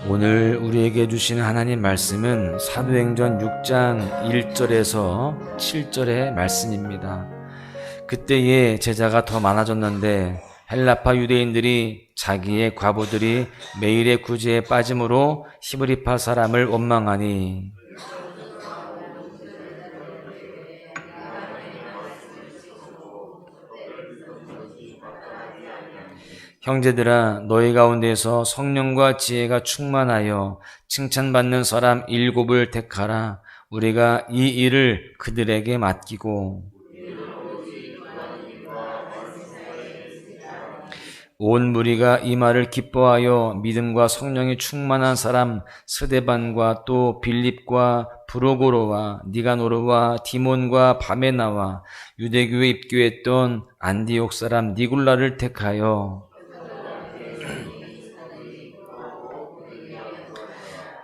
오늘 우리에게 주신 하나님 말씀은 사도행전 6장 1절에서 7절의 말씀입니다. 그때에 제자가 더 많아졌는데 헬라파 유대인들이 자기의 과부들이 매일의 구제에 빠짐으로 히브리파 사람을 원망하니 형제들아 너희 가운데서 성령과 지혜가 충만하여 칭찬받는 사람 7을 택하라. 우리가 이 일을 그들에게 맡기고 온 무리가 이 말을 기뻐하여 믿음과 성령이 충만한 사람 스데반과 또 빌립과 브로고로와 니가노르와 디몬과 바메나와 유대교에 입교했던 안디옥 사람 니굴라를 택하여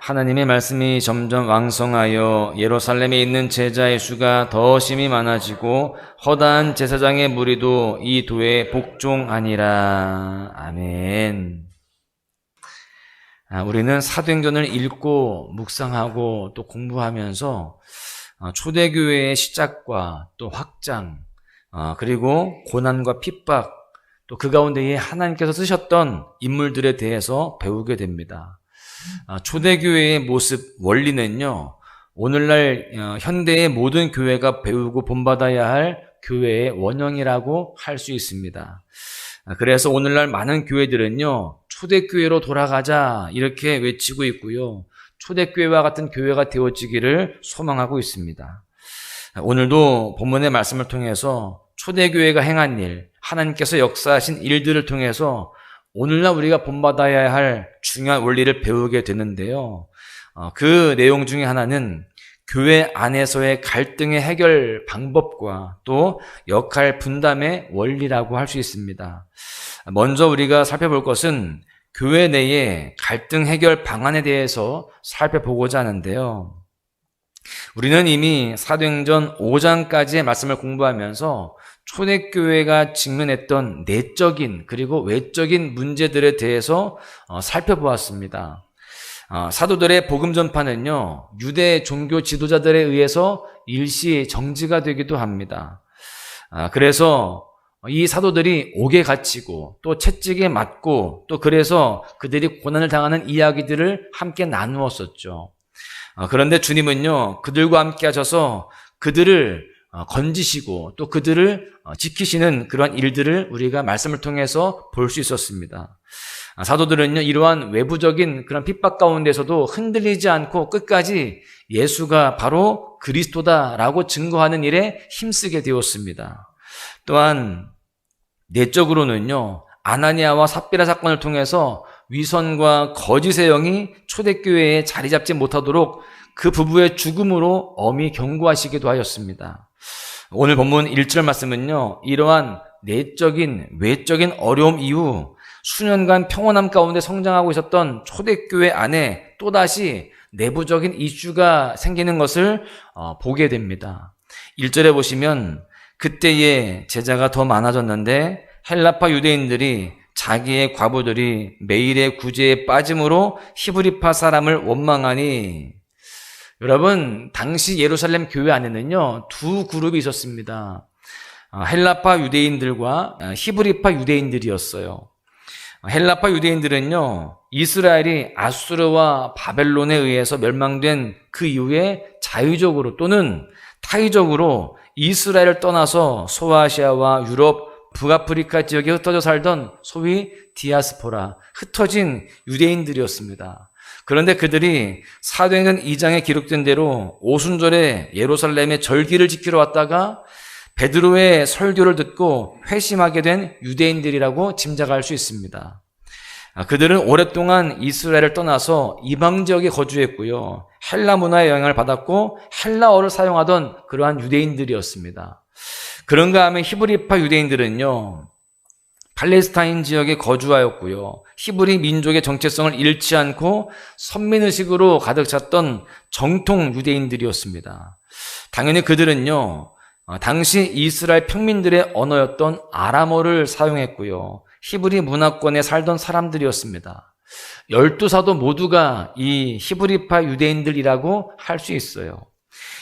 하나님의 말씀이 점점 왕성하여 예루살렘에 있는 제자의 수가 더 심히 많아지고 허다한 제사장의 무리도 이 도에 복종하니라. 아멘. 우리는 사도행전을 읽고 묵상하고 또 공부하면서 초대교회의 시작과 또 확장, 그리고 고난과 핍박, 또 그 가운데에 하나님께서 쓰셨던 인물들에 대해서 배우게 됩니다. 초대교회의 모습, 원리는요, 오늘날 현대의 모든 교회가 배우고 본받아야 할 교회의 원형이라고 할 수 있습니다. 그래서 오늘날 많은 교회들은요, 초대교회로 돌아가자 이렇게 외치고 있고요, 초대교회와 같은 교회가 되어지기를 소망하고 있습니다. 오늘도 본문의 말씀을 통해서 초대교회가 행한 일, 하나님께서 역사하신 일들을 통해서 오늘날 우리가 본받아야 할 중요한 원리를 배우게 되는데요. 그 내용 중에 하나는 교회 안에서의 갈등의 해결 방법과 또 역할 분담의 원리라고 할 수 있습니다. 먼저 우리가 살펴볼 것은 교회 내의 갈등 해결 방안에 대해서 살펴보고자 하는데요. 우리는 이미 사도행전 5장까지의 말씀을 공부하면서 초대교회가 직면했던 내적인 그리고 외적인 문제들에 대해서 살펴보았습니다. 사도들의 복음 전파는요, 유대 종교 지도자들에 의해서 일시 정지가 되기도 합니다. 그래서 이 사도들이 옥에 갇히고 또 채찍에 맞고 또 그래서 그들이 고난을 당하는 이야기들을 함께 나누었었죠. 그런데 주님은요, 그들과 함께 하셔서 그들을 건지시고 또 그들을 지키시는 그러한 일들을 우리가 말씀을 통해서 볼 수 있었습니다. 사도들은요, 이러한 외부적인 그런 핍박 가운데서도 흔들리지 않고 끝까지 예수가 바로 그리스도다라고 증거하는 일에 힘쓰게 되었습니다. 또한 내적으로는요, 아나니아와 삽비라 사건을 통해서 위선과 거짓의 영이 초대교회에 자리 잡지 못하도록 그 부부의 죽음으로 엄히 경고하시기도 하였습니다. 오늘 본문 1절 말씀은요, 이러한 내적인 외적인 어려움 이후 수년간 평온함 가운데 성장하고 있었던 초대교회 안에 또다시 내부적인 이슈가 생기는 것을 보게 됩니다. 1절에 보시면 그때에 제자가 더 많아졌는데 헬라파 유대인들이 자기의 과부들이 매일의 구제에 빠짐으로 히브리파 사람을 원망하니, 여러분, 당시 예루살렘 교회 안에는요, 두 그룹이 있었습니다. 헬라파 유대인들과 히브리파 유대인들이었어요. 헬라파 유대인들은요, 이스라엘이 아수르와 바벨론에 의해서 멸망된 그 이후에 자유적으로 또는 타의적으로 이스라엘을 떠나서 소아시아와 유럽, 북아프리카 지역에 흩어져 살던 소위 디아스포라, 흩어진 유대인들이었습니다. 그런데 그들이 사도행전 2장에 기록된 대로 오순절에 예루살렘의 절기를 지키러 왔다가 베드로의 설교를 듣고 회심하게 된 유대인들이라고 짐작할 수 있습니다. 그들은 오랫동안 이스라엘을 떠나서 이방 지역에 거주했고요, 헬라 문화의 영향을 받았고 헬라어를 사용하던 그러한 유대인들이었습니다. 그런가 하면 히브리파 유대인들은요, 팔레스타인 지역에 거주하였고요, 히브리 민족의 정체성을 잃지 않고 선민의식으로 가득 찼던 정통 유대인들이었습니다. 당연히 그들은요, 당시 이스라엘 평민들의 언어였던 아람어를 사용했고요, 히브리 문화권에 살던 사람들이었습니다. 12 사도 모두가 이 히브리파 유대인들이라고 할 수 있어요.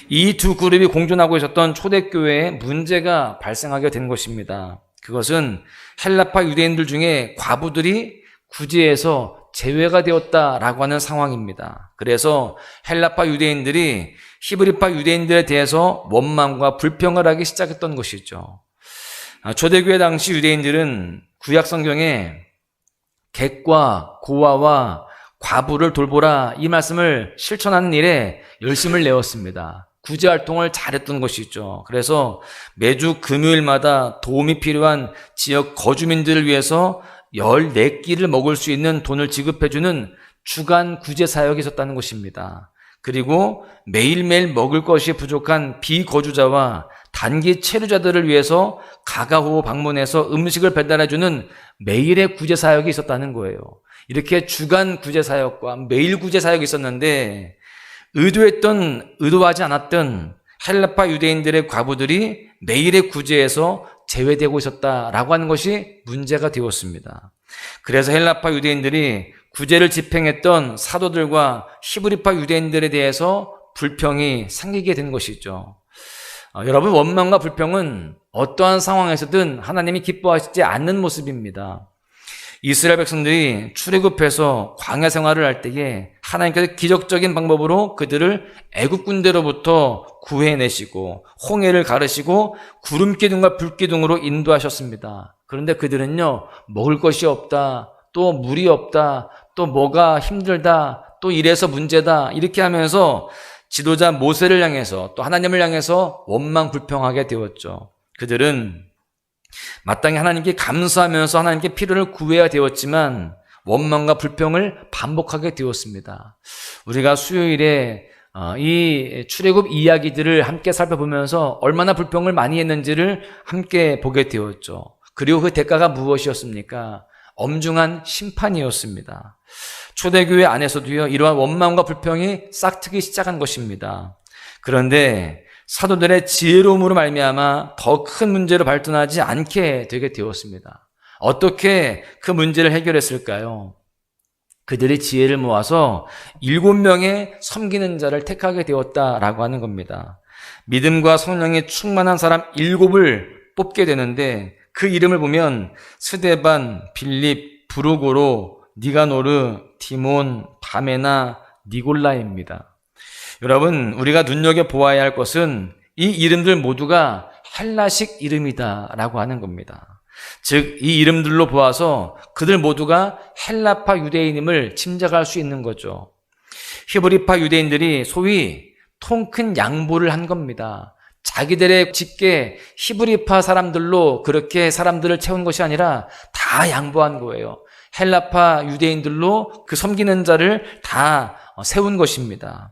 이 두 그룹이 공존하고 있었던 초대교회에 문제가 발생하게 된 것입니다. 그것은 헬라파 유대인들 중에 과부들이 구제에서 제외가 되었다라고 하는 상황입니다. 그래서 헬라파 유대인들이 히브리파 유대인들에 대해서 원망과 불평을 하기 시작했던 것이죠. 초대교회 당시 유대인들은 구약 성경에 객과 고아와 과부를 돌보라 이 말씀을 실천하는 일에 열심을 내었습니다. 구제 활동을 잘했던 것이죠. 그래서 매주 금요일마다 도움이 필요한 지역 거주민들을 위해서 14끼를 먹을 수 있는 돈을 지급해주는 주간 구제 사역이 있었다는 것입니다. 그리고 매일매일 먹을 것이 부족한 비거주자와 단기 체류자들을 위해서 가가호 방문해서 음식을 배달해주는 매일의 구제 사역이 있었다는 거예요. 이렇게 주간 구제 사역과 매일 구제 사역이 있었는데 의도하지 않았던 헬라파 유대인들의 과부들이 매일의 구제에서 제외되고 있었다라고 하는 것이 문제가 되었습니다. 그래서 헬라파 유대인들이 구제를 집행했던 사도들과 히브리파 유대인들에 대해서 불평이 생기게 된 것이죠. 여러분, 원망과 불평은 어떠한 상황에서든 하나님이 기뻐하시지 않는 모습입니다. 이스라엘 백성들이 출애굽해서 광야 생활을 할 때에 하나님께서 기적적인 방법으로 그들을 애굽 군대로부터 구해내시고 홍해를 가르시고 구름 기둥과 불 기둥으로 인도하셨습니다. 그런데 그들은요, 먹을 것이 없다, 또 물이 없다, 또 뭐가 힘들다, 또 이래서 문제다 이렇게 하면서 지도자 모세를 향해서 또 하나님을 향해서 원망 불평하게 되었죠. 그들은 마땅히 하나님께 감사하면서 하나님께 필요를 구해야 되었지만 원망과 불평을 반복하게 되었습니다. 우리가 수요일에 이 출애굽 이야기들을 함께 살펴보면서 얼마나 불평을 많이 했는지를 함께 보게 되었죠. 그리고 그 대가가 무엇이었습니까? 엄중한 심판이었습니다. 초대교회 안에서도요, 이러한 원망과 불평이 싹트기 시작한 것입니다. 그런데 사도들의 지혜로움으로 말미암아 더 큰 문제로 발전하지 않게 되게 되었습니다. 어떻게 그 문제를 해결했을까요? 그들이 지혜를 모아서 7명의 섬기는 자를 택하게 되었다라고 하는 겁니다. 믿음과 성령이 충만한 사람 7을 뽑게 되는데 그 이름을 보면 스데반, 빌립, 브루고로, 니가노르, 디몬, 바메나, 니골라입니다. 여러분, 우리가 눈여겨보아야 할 것은 이 이름들 모두가 헬라식 이름이다라고 하는 겁니다. 즉, 이 이름들로 보아서 그들 모두가 헬라파 유대인임을 짐작할 수 있는 거죠. 히브리파 유대인들이 소위 통 큰 양보를 한 겁니다. 자기들의 직계 히브리파 사람들로 그렇게 사람들을 채운 것이 아니라 다 양보한 거예요. 헬라파 유대인들로 그 섬기는 자를 다 세운 것입니다.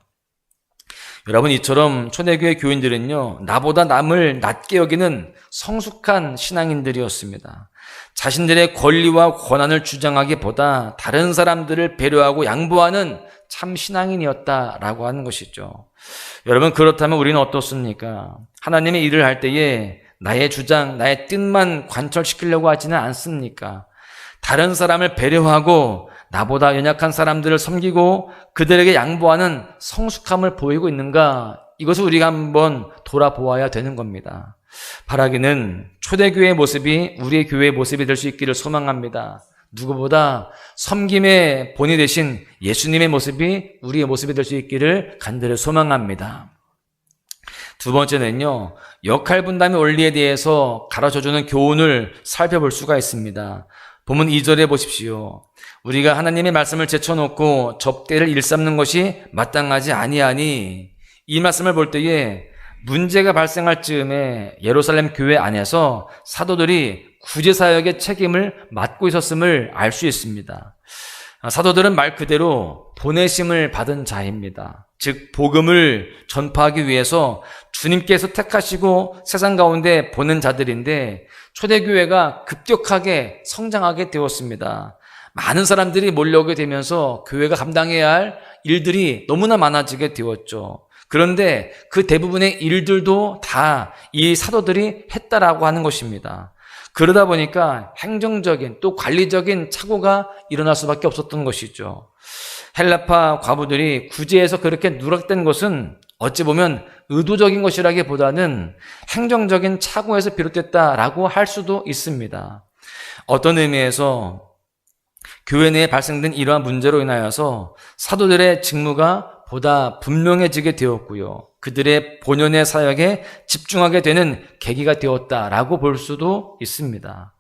여러분, 이처럼 초대교회 교인들은요, 나보다 남을 낮게 여기는 성숙한 신앙인들이었습니다. 자신들의 권리와 권한을 주장하기보다 다른 사람들을 배려하고 양보하는 참 신앙인이었다라고 하는 것이죠. 여러분, 그렇다면 우리는 어떻습니까? 하나님의 일을 할 때에 나의 주장, 나의 뜻만 관철시키려고 하지는 않습니까? 다른 사람을 배려하고 나보다 연약한 사람들을 섬기고 그들에게 양보하는 성숙함을 보이고 있는가? 이것을 우리가 한번 돌아보아야 되는 겁니다. 바라기는 초대교회의 모습이 우리의 교회의 모습이 될 수 있기를 소망합니다. 누구보다 섬김의 본이 되신 예수님의 모습이 우리의 모습이 될 수 있기를 간절히 소망합니다. 두 번째는요, 역할 분담의 원리에 대해서 가르쳐주는 교훈을 살펴볼 수가 있습니다. 본문 2절에 보십시오. 우리가 하나님의 말씀을 제쳐놓고 접대를 일삼는 것이 마땅하지 아니하니, 이 말씀을 볼 때에 문제가 발생할 즈음에 예루살렘 교회 안에서 사도들이 구제사역의 책임을 맡고 있었음을 알 수 있습니다. 사도들은 말 그대로 보내심을 받은 자입니다. 즉, 복음을 전파하기 위해서 주님께서 택하시고 세상 가운데 보낸 자들인데 초대교회가 급격하게 성장하게 되었습니다. 많은 사람들이 몰려오게 되면서 교회가 감당해야 할 일들이 너무나 많아지게 되었죠. 그런데 그 대부분의 일들도 다 이 사도들이 했다라고 하는 것입니다. 그러다 보니까 행정적인 또 관리적인 착오가 일어날 수밖에 없었던 것이죠. 헬라파 과부들이 구제에서 그렇게 누락된 것은 어찌 보면 의도적인 것이라기보다는 행정적인 착오에서 비롯됐다라고 할 수도 있습니다. 어떤 의미에서 교회 내에 발생된 이러한 문제로 인하여서 사도들의 직무가 보다 분명해지게 되었고요. 그들의 본연의 사역에 집중하게 되는 계기가 되었다라고 볼 수도 있습니다.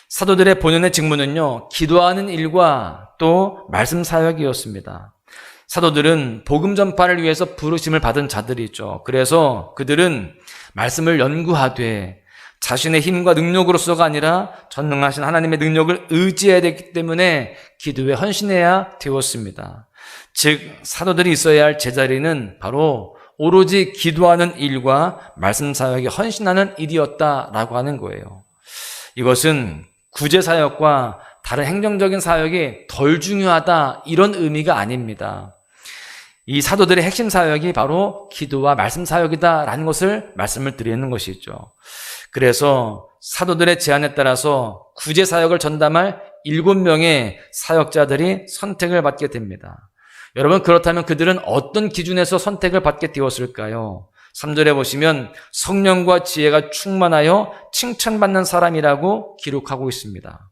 사도들의 본연의 직무는요, 기도하는 일과 또 말씀 사역이었습니다. 사도들은 복음 전파를 위해서 부르심을 받은 자들이죠. 그래서 그들은 말씀을 연구하되 자신의 힘과 능력으로서가 아니라 전능하신 하나님의 능력을 의지해야 되기 때문에 기도에 헌신해야 되었습니다. 즉 사도들이 있어야 할 제자리는 바로 오로지 기도하는 일과 말씀 사역에 헌신하는 일이었다라고 하는 거예요. 이것은 구제 사역과 다른 행정적인 사역이 덜 중요하다 이런 의미가 아닙니다. 이 사도들의 핵심 사역이 바로 기도와 말씀 사역이다라는 것을 말씀을 드리는 것이죠. 그래서 사도들의 제안에 따라서 구제 사역을 전담할 7명의 사역자들이 선택을 받게 됩니다. 여러분, 그렇다면 그들은 어떤 기준에서 선택을 받게 되었을까요? 3절에 보시면 성령과 지혜가 충만하여 칭찬받는 사람이라고 기록하고 있습니다.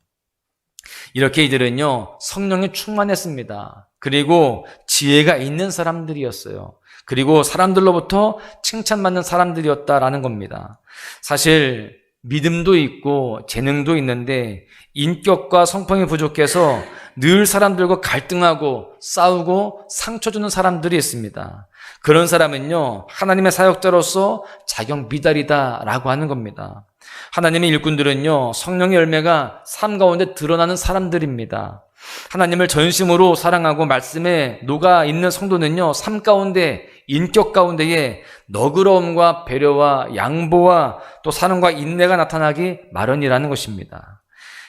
이렇게 이들은요, 성령이 충만했습니다. 그리고 지혜가 있는 사람들이었어요. 그리고 사람들로부터 칭찬받는 사람들이었다라는 겁니다. 사실 믿음도 있고 재능도 있는데 인격과 성품이 부족해서 늘 사람들과 갈등하고 싸우고 상처 주는 사람들이 있습니다. 그런 사람은요, 하나님의 사역자로서 자격 미달이다라고 하는 겁니다. 하나님의 일꾼들은요, 성령의 열매가 삶 가운데 드러나는 사람들입니다. 하나님을 전심으로 사랑하고 말씀에 녹아 있는 성도는요, 삶 가운데, 인격 가운데에 너그러움과 배려와 양보와 또 사랑과 인내가 나타나기 마련이라는 것입니다.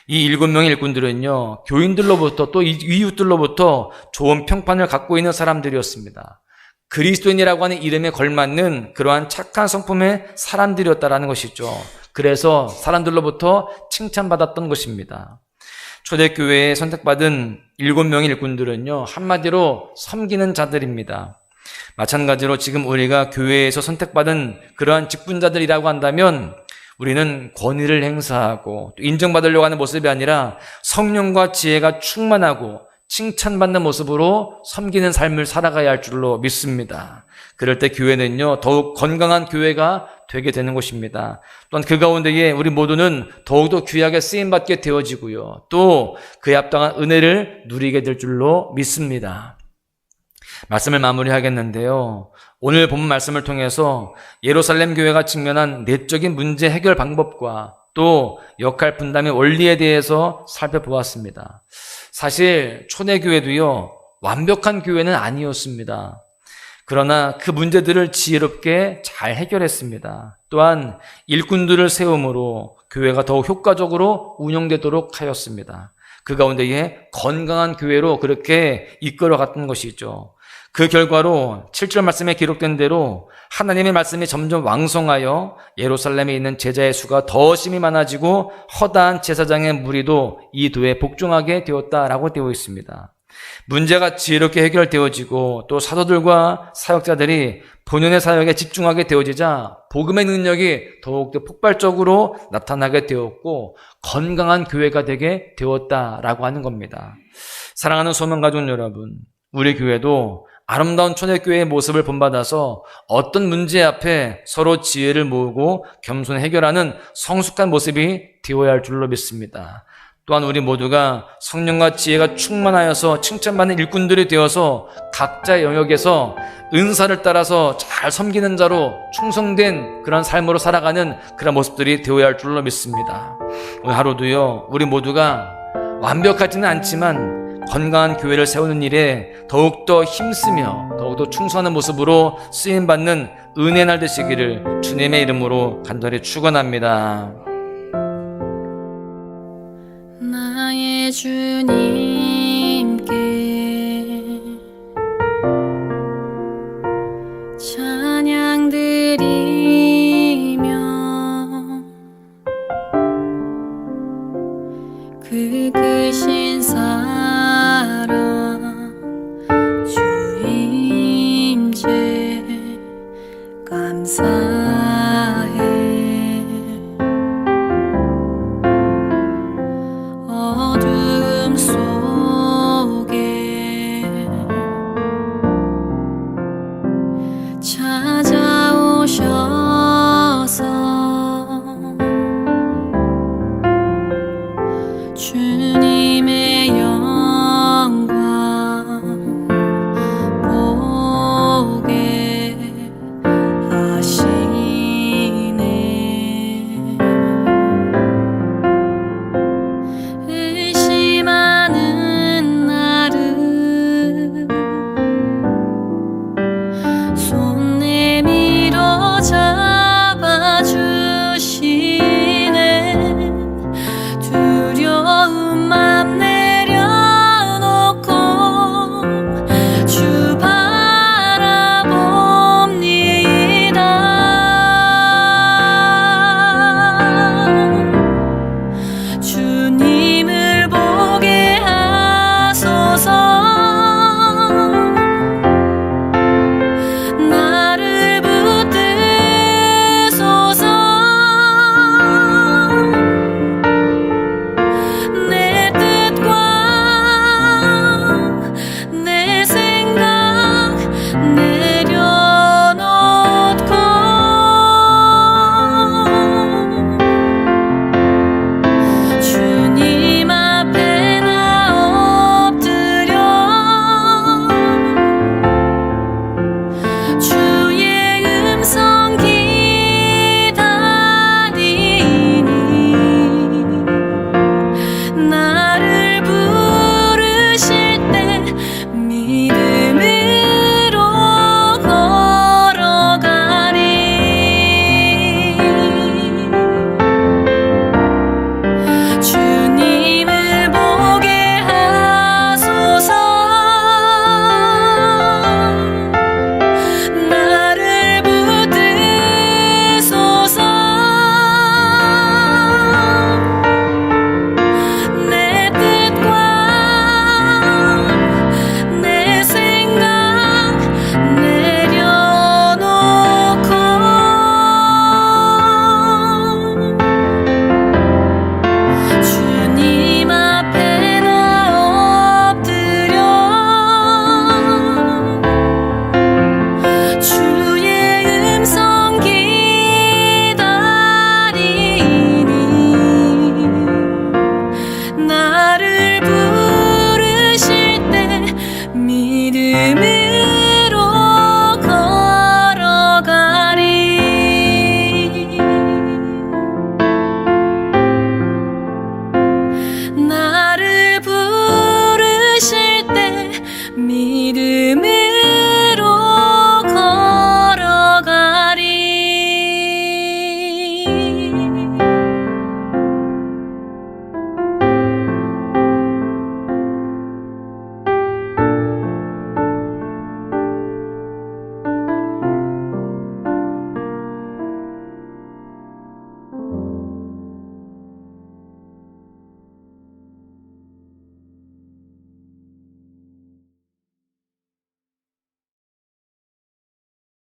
이 7명의 일꾼들은요, 교인들로부터 또 이웃들로부터 좋은 평판을 갖고 있는 사람들이었습니다. 그리스도인이라고 하는 이름에 걸맞는 그러한 착한 성품의 사람들이었다라는 것이죠. 그래서 사람들로부터 칭찬받았던 것입니다. 초대교회에 선택받은 7명의 일꾼들은요, 한마디로 섬기는 자들입니다. 마찬가지로 지금 우리가 교회에서 선택받은 그러한 직분자들이라고 한다면 우리는 권위를 행사하고 인정받으려고 하는 모습이 아니라 성령과 지혜가 충만하고 칭찬받는 모습으로 섬기는 삶을 살아가야 할 줄로 믿습니다. 그럴 때 교회는요, 더욱 건강한 교회가 되게 되는 것입니다. 또한 그 가운데에 우리 모두는 더욱더 귀하게 쓰임받게 되어지고요, 또 그에 합당한 은혜를 누리게 될 줄로 믿습니다. 말씀을 마무리하겠는데요, 오늘 본 말씀을 통해서 예루살렘 교회가 직면한 내적인 문제 해결 방법과 또 역할 분담의 원리에 대해서 살펴보았습니다. 사실 초대교회도요, 완벽한 교회는 아니었습니다. 그러나 그 문제들을 지혜롭게 잘 해결했습니다. 또한 일꾼들을 세움으로 교회가 더욱 효과적으로 운영되도록 하였습니다. 그 가운데에 건강한 교회로 그렇게 이끌어갔던 것이죠. 그 결과로 7절 말씀에 기록된 대로 하나님의 말씀이 점점 왕성하여 예루살렘에 있는 제자의 수가 더 심히 많아지고 허다한 제사장의 무리도 이 도에 복종하게 되었다라고 되어 있습니다. 문제가 지혜롭게 해결되어지고 또 사도들과 사역자들이 본연의 사역에 집중하게 되어지자 복음의 능력이 더욱더 폭발적으로 나타나게 되었고 건강한 교회가 되게 되었다라고 하는 겁니다. 사랑하는 소망가족 여러분, 우리 교회도 아름다운 초대교회의 모습을 본받아서 어떤 문제 앞에 서로 지혜를 모으고 겸손히 해결하는 성숙한 모습이 되어야 할 줄로 믿습니다. 또한 우리 모두가 성령과 지혜가 충만하여서 칭찬받는 일꾼들이 되어서 각자의 영역에서 은사를 따라서 잘 섬기는 자로 충성된 그런 삶으로 살아가는 그런 모습들이 되어야 할 줄로 믿습니다. 오늘 하루도요, 우리 모두가 완벽하지는 않지만 건강한 교회를 세우는 일에 더욱더 힘쓰며 더욱더 충성하는 모습으로 쓰임받는 은혜의 날 되시기를 주님의 이름으로 간절히 축원합니다. 나의 주님께 찬양 드리며 그 크신 사랑 주임제 감사해. 어둠 속에 찾아오셔서 주님의